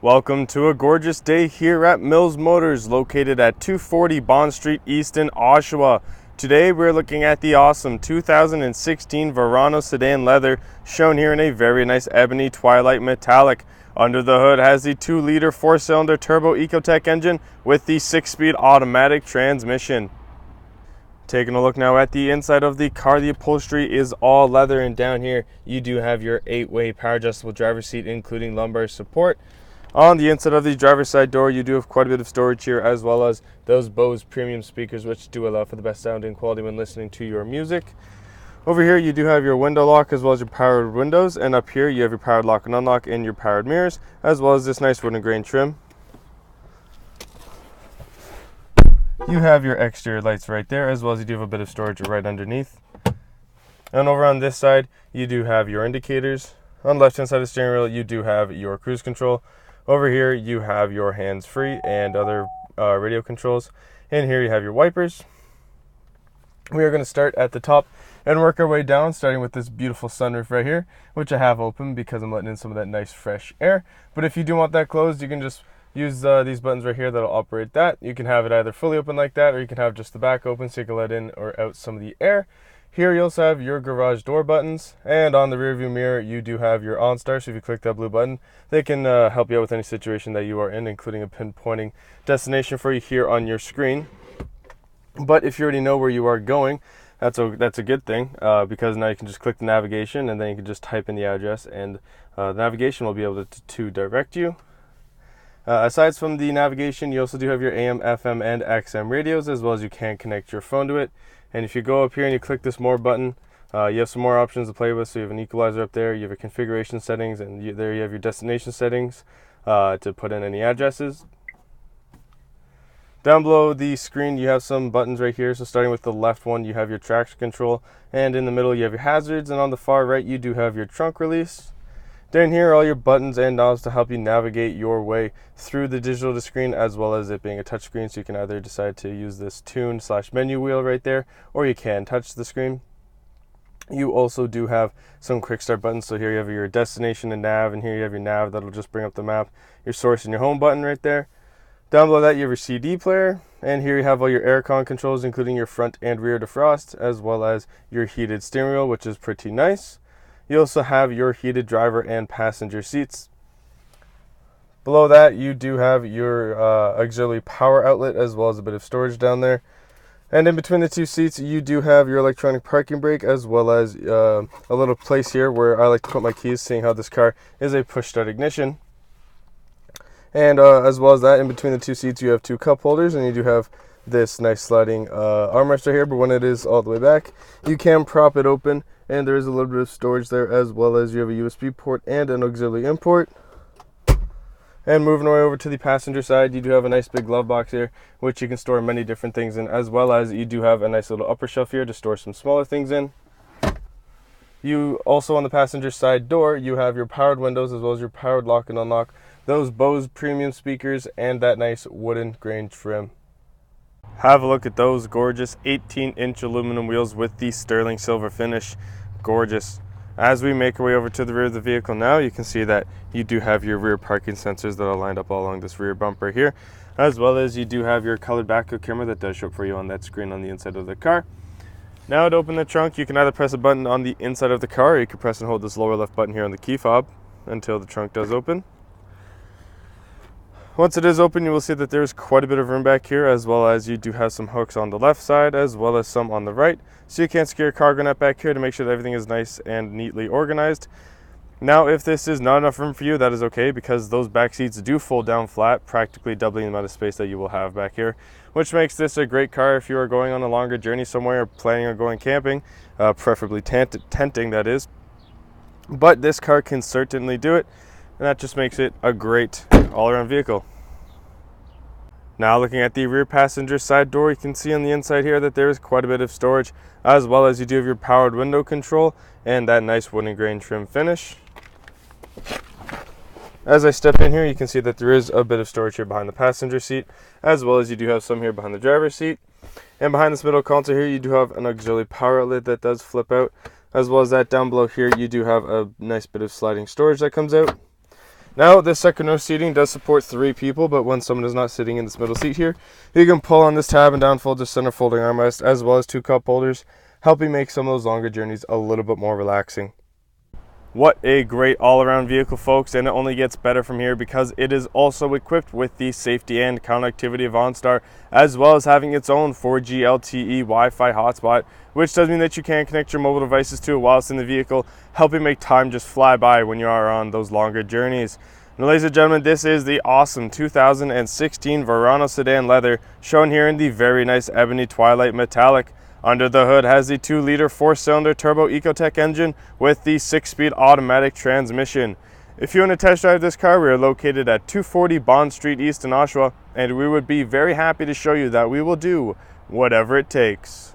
Welcome to a gorgeous day here at Mills Motors, located at 240 Bond Street East in Oshawa. Today we're looking at the awesome 2016 Verano sedan leather, shown here in a very nice ebony twilight metallic. Under the hood has the 2-liter 4-cylinder turbo Ecotec engine with the 6-speed automatic transmission. Taking a look now at the inside of the car, the upholstery is all leather, and down here you do have your 8-way power adjustable driver's seat, including lumbar support. On the inside of the driver's side door, you do have quite a bit of storage here, as well as those Bose premium speakers, which do allow for the best sounding quality when listening to your music. Over here you do have your window lock as well as your powered windows, and up here you have your powered lock and unlock and your powered mirrors, as well as this nice wooden grain trim. You have your exterior lights right there, as well as you do have a bit of storage right underneath. And over on this side you do have your indicators. On the left hand side of the steering wheel you do have your cruise control. Over here you have your hands-free and other radio controls, and here you have your wipers. We are going to start at the top and work our way down, starting with this beautiful sunroof right here, which I have open because I'm letting in some of that nice fresh air. But if you do want that closed, you can just use these buttons right here that'll operate that. You can have it either fully open like that, or you can have just the back open so you can let in or out some of the air. Here you also have your garage door buttons, and on the rear view mirror you do have your Onstar, so if you click that blue button, they can help you out with any situation that you are in, including a pinpointing destination for you here on your screen. But if you already know where you are going, that's a good thing, because now you can just click the navigation, and then you can just type in the address, and the navigation will be able to direct you. Aside from the navigation, you also do have your AM, FM, and XM radios, as well as you can connect your phone to it. And if you go up here and you click this more button, you have some more options to play with. So you have an equalizer up there, you have your configuration settings, and there you have your destination settings to put in any addresses. Down below the screen you have some buttons right here. So starting with the left one, you have your traction control, and in the middle you have your hazards, and on the far right you do have your trunk release. Down here are all your buttons and knobs to help you navigate your way through the digital screen, as well as it being a touchscreen, so you can either decide to use this tune/menu wheel right there, or you can touch the screen. You also do have some quick start buttons, so here you have your destination and nav, and here you have your nav that'll just bring up the map, your source and your home button right there. Down below that you have your CD player, and here you have all your aircon controls, including your front and rear defrost, as well as your heated steering wheel, which is pretty nice. You also have your heated driver and passenger seats. Below that you do have your auxiliary power outlet, as well as a bit of storage down there. And in between the two seats you do have your electronic parking brake, as well as a little place here where I like to put my keys, seeing how this car is a push start ignition. And as well as that, in between the two seats you have two cup holders, and you do have this nice sliding armrest right here, but when it is all the way back you can prop it open, and there is a little bit of storage there, as well as you have a USB port and an auxiliary import. And moving away over to the passenger side, you do have a nice big glove box here, which you can store many different things in, as well as you do have a nice little upper shelf here to store some smaller things in. You also, on the passenger side door, you have your powered windows, as well as your powered lock and unlock, those Bose premium speakers, and that nice wooden grain trim. Have a look at those gorgeous 18-inch aluminum wheels with the sterling silver finish. Gorgeous. As we make our way over to the rear of the vehicle now, you can see that you do have your rear parking sensors that are lined up all along this rear bumper here, as well as you do have your colored backup camera that does show up for you on that screen on the inside of the car. Now to open the trunk, you can either press a button on the inside of the car, or you can press and hold this lower left button here on the key fob until the trunk does open. Once it is open, you will see that there's quite a bit of room back here, as well as you do have some hooks on the left side as well as some on the right, so you can secure your cargo net back here to make sure that everything is nice and neatly organized. Now if this is not enough room for you, that is okay, because those back seats do fold down flat, practically doubling the amount of space that you will have back here, which makes this a great car if you are going on a longer journey somewhere or planning on going camping, preferably tenting, that is. But this car can certainly do it, and that just makes it a great all-around vehicle. Now looking at the rear passenger side door, you can see on the inside here that there is quite a bit of storage, as well as you do have your powered window control and that nice wooden grain trim finish. As I step in here, you can see that there is a bit of storage here behind the passenger seat, as well as you do have some here behind the driver's seat. And behind this middle console here, you do have an auxiliary power outlet that does flip out, as well as that down below here, you do have a nice bit of sliding storage that comes out. Now, this second row seating does support 3 people, but when someone is not sitting in this middle seat here, you can pull on this tab and downfold the center folding armrest, as well as 2 cup holders, helping make some of those longer journeys a little bit more relaxing. What a great all-around vehicle, folks, and it only gets better from here because it is also equipped with the safety and connectivity of Onstar, as well as having its own 4G LTE Wi-Fi hotspot, which does mean that you can connect your mobile devices to it while it's in the vehicle, helping make time just fly by when you are on those longer journeys. Now, ladies and gentlemen, this is the awesome 2016 Verano sedan leather, shown here in the very nice ebony twilight metallic. Under the hood has the 2-liter 4-cylinder turbo Ecotec engine with the 6-speed automatic transmission. If you want to test drive this car, we are located at 240 Bond Street East in Oshawa, and we would be very happy to show you that we will do whatever it takes.